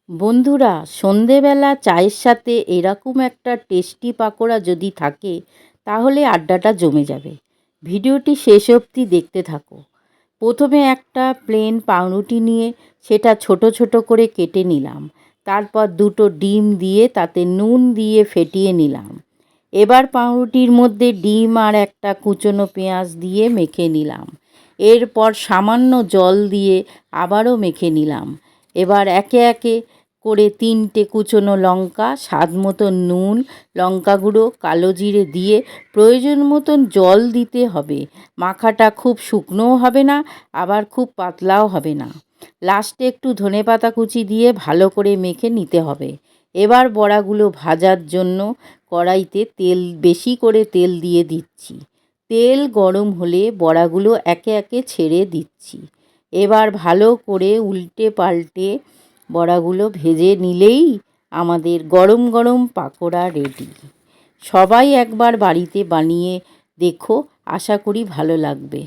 বন্ধুরা, সন্ধেবেলা চায়ের সাথে এরকম একটা টেস্টি পাকোড়া যদি থাকে তাহলে আড্ডাটা জমে যাবে। ভিডিওটি শেষ অবধি দেখতে থাকো। প্রথমে একটা প্লেন পাউরুটি নিয়ে সেটা ছোট ছোট করে কেটে নিলাম। তারপর দুটো ডিম দিয়ে তাতে নুন দিয়ে ফেটিয়ে নিলাম। এবার পাউরুটির মধ্যে ডিম আর একটা কুচনো পেঁয়াজ দিয়ে মেখে নিলাম। এরপর সামান্য জল দিয়ে আবারও মেখে নিলাম। এবার একে একে করে 3টে কুচনো লঙ্কা, স্বাদ মতন নুন, লঙ্কা গুঁড়ো, কালো জিরে দিয়ে প্রয়োজন মতন জল দিতে হবে। মাখাটা খুব শুকনোও হবে না, আবার খুব পাতলাও হবে না। লাস্টে একটু ধনেপাতা কুচি দিয়ে ভালো করে মেখে নিতে হবে। এবার বড়াগুলো ভাজার জন্য কড়াইতে বেশি করে তেল দিয়ে দিচ্ছি। তেল গরম হলে বড়াগুলো একে একে ছেড়ে দিচ্ছি। এবার ভালো করে উল্টে পাল্টে বড়াগুলো ভেজে নিলেই আমাদের গরম গরম পাকোড়া রেডি। সবাই একবার বাড়িতে বানিয়ে দেখো, আশা করি ভালো লাগবে।